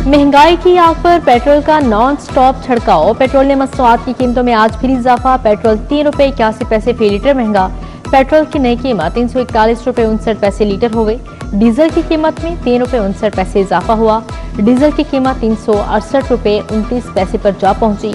महंगाई की आग पर पेट्रोल का नॉन स्टॉप छिड़काव। पेट्रोल ने मसनूआत की कीमतों में आज फिर इजाफा। पेट्रोल ₹3.81 फी लीटर महंगा। पेट्रोल की नई कीमत ₹341.59 लीटर हो गई। डीजल की कीमत में ₹3.59 इजाफा हुआ। डीजल की कीमत ₹368.29 पर जा पहुंची।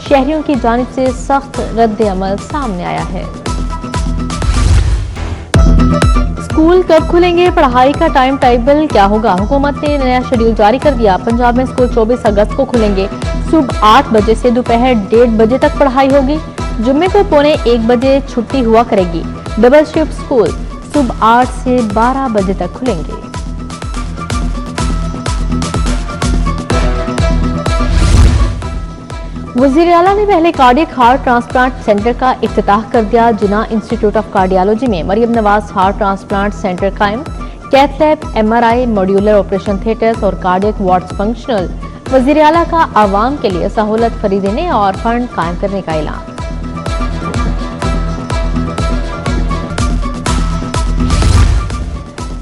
शहरियों की जानिब से सख्त रद्द अमल सामने आया है। स्कूल कब खुलेंगे, पढ़ाई का टाइम टेबल क्या होगा? हुकूमत ने नया शेड्यूल जारी कर दिया। पंजाब में स्कूल 24 अगस्त को खुलेंगे। सुबह 8 बजे से दोपहर 1:30 बजे तक पढ़ाई होगी। जुम्मे को पौने 1 बजे छुट्टी हुआ करेगी। डबल शिफ्ट स्कूल सुबह 8 से 12 बजे तक खुलेंगे। वज़ीर आला ने पहले कार्डियक हार्ट ट्रांसप्लांट सेंटर का इफ्तिताह कर दिया। जिना इंस्टीट्यूट ऑफ कार्डियोलॉजी में Maryam Nawaz heart transplant centre कायम। Cath lab, MRI, modular operation theatres और कार्डियक वार्ड्स फंक्शनल। वज़ीर आला का आवाम के लिए सहूलत फ्री देने और फंड कायम करने का ऐलान।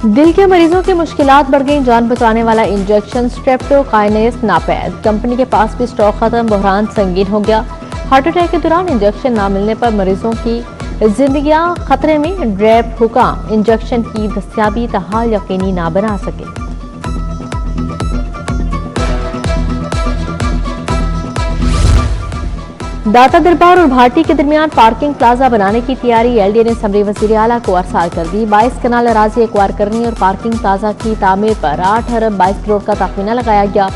दिल के मरीजों की मुश्किलात बढ़ गई। जान बचाने वाला इंजेक्शन स्ट्रेप्टोकाइनेस नापैद। कंपनी के पास भी स्टॉक खत्म। बहरान संगीन हो गया। हार्ट अटैक के दौरान इंजेक्शन ना मिलने पर मरीजों की जिंदगियां खतरे में। ड्रैप हुकाम इंजेक्शन की दस्तयाबी तहाल यकीनी ना बना सके। दाता दरबार और भाटी के दरमियान पार्किंग प्लाजा बनाने की तैयारी। LDA ने समरी वज़ीर आला को अरसाल कर दी। 22 कनाल अराजी एक्वायर करनी और पार्किंग प्लाजा की तामीर पर 8 अरब 22 करोड़ का तखमीना लगाया गया।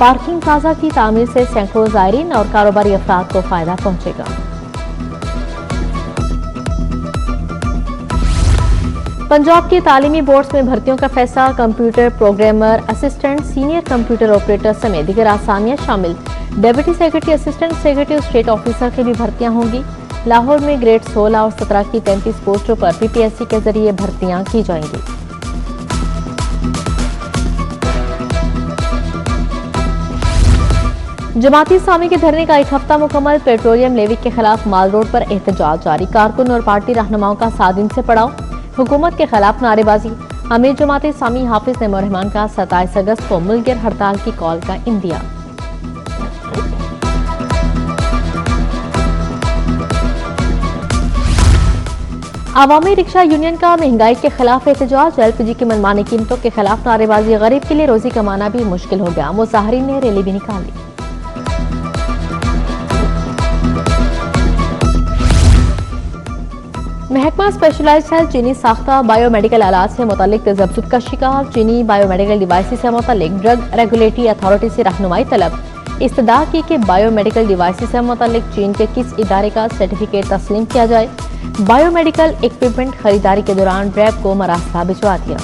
पार्किंग प्लाजा की तामीर से सैकड़ों ज़ायरीन और कारोबारी अफराद को फायदा पहुंचेगा। पंजाब के तालीमी बोर्ड्स में भर्तियों का फैसला। Computer programmer, assistant, senior computer operator समेत दीगर आसामियां शामिल। डेप्यूटी सेक्रेटरी, असिस्टेंट सेक्रेटरी और स्टेट ऑफिसर की भी भर्तियां होंगी। लाहौर में ग्रेड 16 और 17 की 33 पोस्टों पर PPSC के जरिए भर्तियां की जाएंगी। जमाती इस्लामी के धरने का 1 हफ्ता मुकम्मल। पेट्रोलियम लेवी के खिलाफ माल रोड पर एहतजाज जारी। कारकुन और पार्टी रहनुमाओं का 7 दिन से पड़ाव। हुकूमत के खिलाफ नारेबाजी। अमीर जमाती इस्लामी हाफिज नईमुर रहमान का 27 अगस्त को मुल्क हड़ताल की कॉल का इंदिया। अवामी रिक्शा यूनियन का महंगाई के खिलाफ एहतजाज। LPG की मनमानी कीमतों के खिलाफ नारेबाजी। गरीब के लिए रोजी कमाना भी मुश्किल हो गया। मुजाहिरीन ने रैली भी निकाली। महकमा स्पेशलाइज्ड हेल्थ चीनी साख्ता बायोमेडिकल आलात से मुतालिक तजब्जुद का शिकार। चीनी बायोमेडिकल डिवाइसेस से मुतालिक ड्रग रेगुलेटरी अथॉरिटी से रहनुमाई तलब। इस्तदा की कि बायोमेडिकल डिवाइसेस से मुतालिक चीन के किस इदारे का सर्टिफिकेट तस्लीम किया जाए। बायोमेडिकल इक्विपमेंट खरीदारी के दौरान रैब को मरासला भिजवा दिया।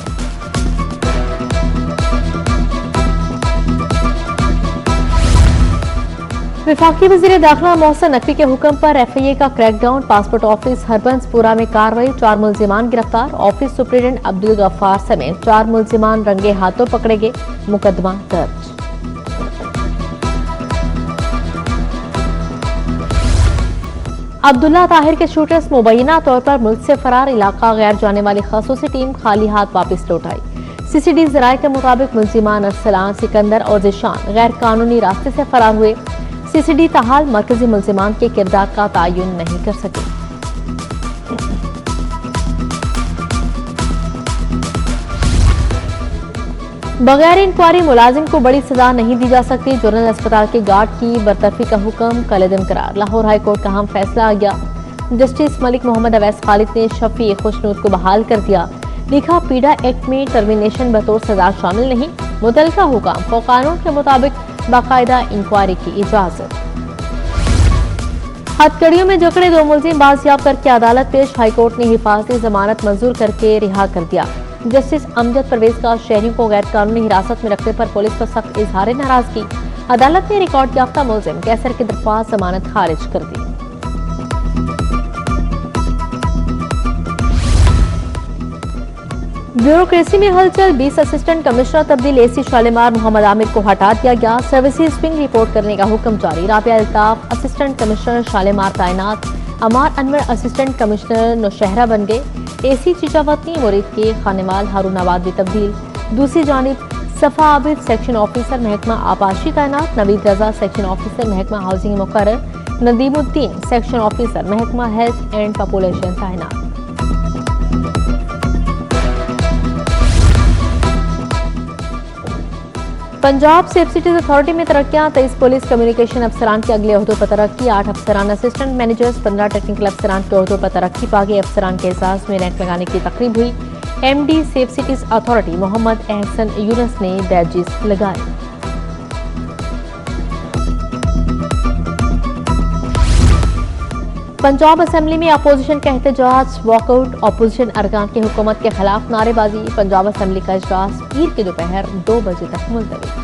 वफाकी वज़ीर दाखिला मोहसिन नकवी के हुक्म पर FIA का क्रैकडाउन। पासपोर्ट ऑफिस हरबंसपुरा में कार्रवाई। 4 मुल्जिमान गिरफ्तार। ऑफिस सुप्रीडेंट अब्दुल गफ्फार समेत 4 मुल्जिमान रंगे हाथों पकड़े गए। मुकदमा दर्ज। अब्दुल्ला ताहिर के शूटर्स मुबैना तौर पर मुल्क से फरार। इलाका गैर जाने वाली खसूसी टीम खाली हाथ वापस लौट आई। CCD जराये के मुताबिक मुल्जिमान अरसलान, सिकंदर और जिशान गैर कानूनी रास्ते से फरार हुए। CCD ताहाल मरकजी मुल्जिमान के किरदार का तयन नहीं कर सके। बगैर इंक्वायरी मुलाजिम को बड़ी सजा नहीं दी जा सकती। जनरल अस्पताल के गार्ड की बरतरफी का हुक्म कलदम करार। लाहौर हाई कोर्ट का अहम फैसला आ गया। जस्टिस मलिक मोहम्मद अवैस खालिद ने शफी खुशनूद को बहाल कर दिया। लिखा, पीडा एक्ट में टर्मिनेशन बतौर सजा शामिल नहीं। मुतलका हुक्म कानून के मुताबिक बाकायदा इंक्वायरी की इजाजत। हथकड़ियों में जकड़े 2 मुलजिम बाजियाब करके अदालत पेश। हाईकोर्ट ने हिफाजती जमानत मंजूर करके रिहा कर दिया। जस्टिस अमजद परवेज का शहरियों को गैर कानूनी हिरासत में रखने पर पुलिस पर सख्त इजहार नाराजगी। अदालत ने रिकॉर्ड याफ्ता मुलजिम कैसर की दरख्वास्त जमानत खारिज कर दी। ब्यूरोक्रेसी में हलचल। 20 असिस्टेंट कमिश्नर तब्दील। AC शालीमार मोहम्मद आमिर को हटा दिया गया। सर्विसेज विंग रिपोर्ट करने का हुक्म जारी। राबिया अल्ताफ असिस्टेंट कमिश्नर शालीमार तैनात। अमार अनवर असिस्टेंट कमिश्नर नौशहरा बन गए। AC चीचावतनी मुरीद के खानेवाल हारून आबाद भी तब्दील। दूसरी जानिब सफा आबिद सेक्शन ऑफिसर महकमा आबाशी तैनात, नवीद रजा सेक्शन ऑफिसर महकमा हाउसिंग मुकर्रर, नदीमुद्दीन सेक्शन ऑफिसर महकमा हेल्थ एंड पॉपुलेशन तैनात। पंजाब सेफ सिटीज अथॉरिटी में तरक्कियां, 23 पुलिस कम्युनिकेशन अफसरान के अगले ओहदों पर तरक्की, 8 अफसरान असिस्टेंट मैनेजर्स, 15 टेक्निकल अफसरान के ओहदों पर तरक्की पा गए। अफसरान के एजाज में रैंक लगाने की तकरीब हुई। MD safe cities authority Muhammad Ehsan Younas ने बैजेस लगाए। पंजाब असेंबली में अपोजिशन का एहतजाज, वॉकआउट, अपोजिशन अरकान की हुकूमत के खिलाफ नारेबाजी। पंजाब असेंबली का इजलास पीर के दोपहर 2 बजे तक मुलतवी।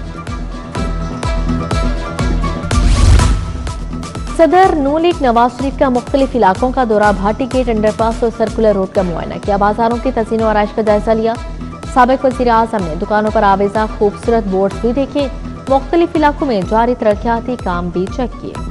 सदर नून लीग नवाज शरीफ का मुख्तलिफ इलाकों का दौरा, भाटी गेट, अंडरपास और सर्कुलर रोड का मुआयना किया, बाजारों की तज़ीन और आराइश का जायजा लिया। साबिक वज़ीर आज़म ने दुकानों पर आवेजा खूबसूरत बोर्ड्स भी देखे, मुख्तलिफ इलाकों में जारी तरक्याती काम भी चेक किए।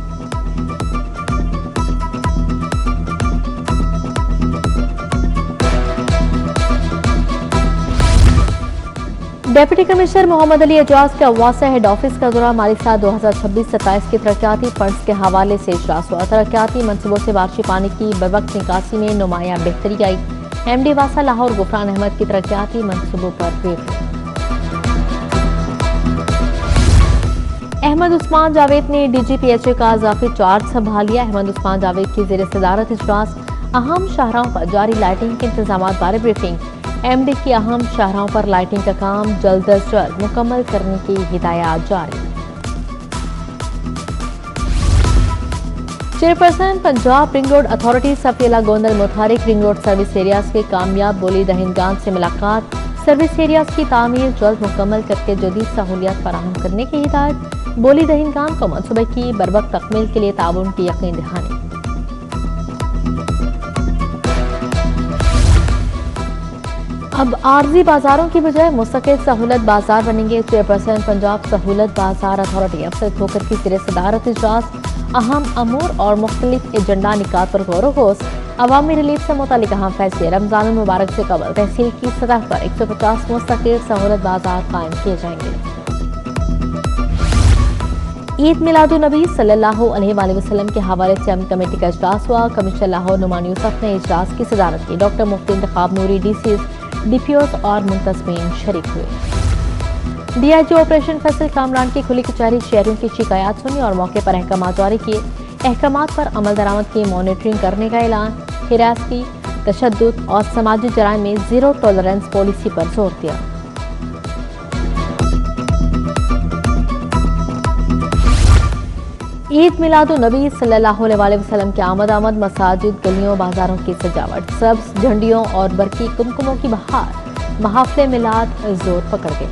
डिप्टी कमिश्नर मोहम्मद अली एजाज का वासा हेड ऑफिस का दौरा, माली साल 2026-27 के तरक्याती फंड्स के हवाले से इजलास हुआ। तरक्याती मनसूबों से बारिश पानी की बवक्त निकासी में नुमाया बेहतरी आई। MD वासा लाहौर गुफरान अहमद की तरक्याती मनसूबों पर ब्रीफिंग। अहमद उस्मान जावेद ने DGPHA का इजाफी चार्ज संभाल लिया। अहमद उस्मान जावेद की ज़ेर सदारत इजलास, अहम शाहराहों पर जारी लाइटिंग के इंतजाम बारे ब्रीफिंग। MD की अहम शाहराहों पर लाइटिंग का काम जल्द अज जल्द मुकम्मल करने की हिदायत जारी। Chairperson Punjab ring road authority Safeela Gondal मुतारिक रिंग रोड सर्विस एरियाज के कामयाब बोली दहिंदगान से मुलाकात, सर्विस एरियाज की तामीर जल्द मुकम्मल करके जदीद सहूलियत फराहम करने की हिदायत। बोली दहिंदगान को मनसूबे की बरवक्त तकमील के लिए ताउन की यकीन दहानी। अब आर्जी बाजारों की बजाय मुस्तकिल सहूलत बाजार बनेंगे। चेयरपर्सन पंजाब सहूलत बाजार अथॉरिटी अफसर खोकर की ज़ेर सदारत इजलास, अहम अमूर और मुख्तलिफ एजेंडा निकात पर गौर वगोस। अवामी रिलीफ से मुतालिक अहम फैसले, रमजान मुबारक से कबल तहसील की सतह पर 150 मुस्तकिल सहूलत बाजार कायम किए जाएंगे। ईद मिलादुन्नबी सल्लल्लाहु अलैहि वसल्लम के हवाले से अमन कमेटी का इजलास हुआ। कमिश्नर लाहौर नुमान यूसुफ ने इजलास की सदारत की। डॉक्टर मुफ्ती इंतखाब नूरी, DCs, DPOs और मुंतजमीन शरीक हुए। DIG ऑपरेशन फैसल कामरान की खुली कचहरी, शहरियों की शिकायत सुनी और मौके पर अहकाम जारी किए। अहकाम पर अमल दरामद की मॉनिटरिंग करने का ऐलान। हिरासती, तशद्दुद और समाजी जराइम में जीरो टॉलरेंस पॉलिसी पर जोर दिया। ईद मिलादुन्नबी सल्लल्लाहु अलैहि वसल्लम के आमद, मसाजिद, गलियों, बाजारों की सजावट, सब्ज झंडियों और बरकी कुमकुमों की बहार, महाफिल मिलाद जोर पकड़ गए।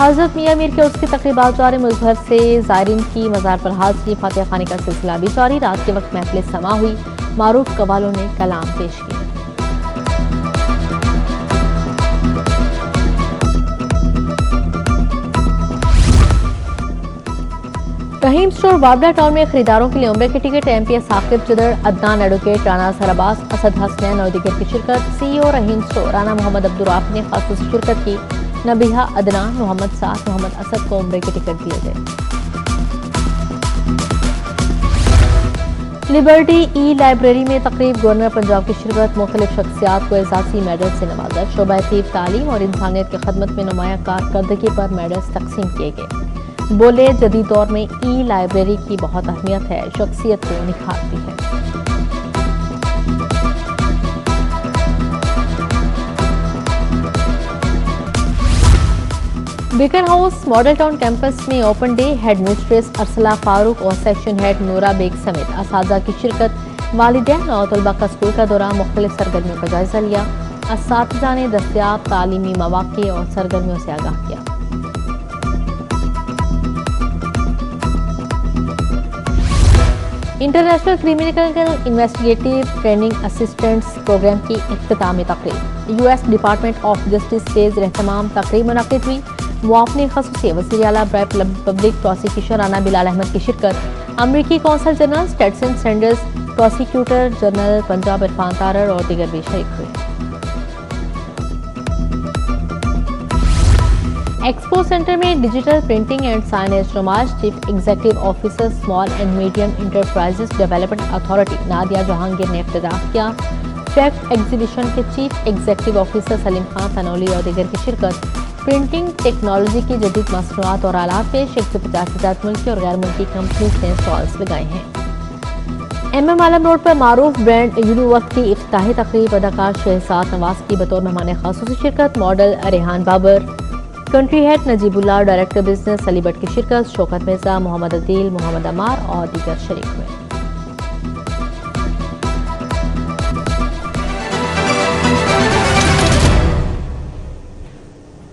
हजरत मियां मीर के उसकी तकरीबात जारी, मुल्क भर से ज़ायरीन की मज़ार पर हाज़िरी, फातिहा खानी का सिलसिला भी जारी। रात के वक्त महफिल समा हुई, मारूफ कवालों ने कलाम पेश किया। रहीम स्टोर वाबला टाउन में खरीदारों के लिए उम्रे के ticket, MPS Saqib Jadar, Adnan advocate, Rana Sarbas, Asad Hasnain और दीगर की शिरकत। CEO रहीम स्टोर राना मोहम्मद अब्दुर्राफ ने खास शिरकत की। नबिहा, अदनान, मोहम्मद साद, मोहम्मद असद को उम्रे के टिकट दिए गए। लिबर्टी ई लाइब्रेरी में तकरीब, गवर्नर पंजाब की शिरकत। मुख्तलिफ शख्सियात को एजाजी मेडल से नवाजा। शोबा तीब, तालीम और इंसानियत की खदमत में नुमाया कारकर्दगी पर मेडल्स तकसीम किए गए। बोले, जदीद दौर में ई लाइब्रेरी की बहुत अहमियत है, शख्सियत को निखारती है। Beaconhouse Model Town campus में open day, headmistress Arsala Farooq और सेक्शन हेड नूरा बेग समेत असातिज़ा की शिरकत। वालिदैन और तलबा का स्कूल का दौरा, मुख्तलिफ सरगर्मियों का जायजा लिया। असातिज़ा ने दस्तयाब तालीमी मौक़े और सरगर्मियों से आगाह किया। International criminal investigative training assistance programme की इख्तितामी तकरीब। US डिपार्टमेंट ऑफ जस्टिस तेज रहतमाम तकरीब मुनक़िद हुई। मुआफ़िन ख़ुसूसी वज़ीर आला पब्लिक प्रोसिक्यूशन राना बिलाल अहमद की शिरकत। अमरीकी consul general Stetson Sanders, prosecutor general Punjab Irfan Tarar और दीगर भी शरीक हुए। ایکسپو سینٹر میں ڈیجیٹل پرنٹنگ اینڈ سائنس نمائش chief executive officer small and medium enterprises development authority Nadia Jahangir نے افتتاح کیا۔ فیکٹ ایگزیبیشن کے chief executive officer Salim Khan Tanoli اور دیگر کی شرکت۔ پرنٹنگ ٹیکنالوجی کی جدید مصنوعات اور آلات پیش 150 سے زیادہ ملکی اور غیر ملکی کمپنیز نے اسٹالز لگائے ہیں۔ ایم ایم عالم روڈ پر معروف برانڈ یونیورک کی افتتاحی تقریب اداکار شہزاد نواز کی بطور مہمان خصوصی شرکت، model Rehan Babar, country head Najeeb Ullah, director business Ali Butt کی شرکت، شوکت مرزا، محمد عدیل، محمد عمار اور دیگر شریک ہوئے۔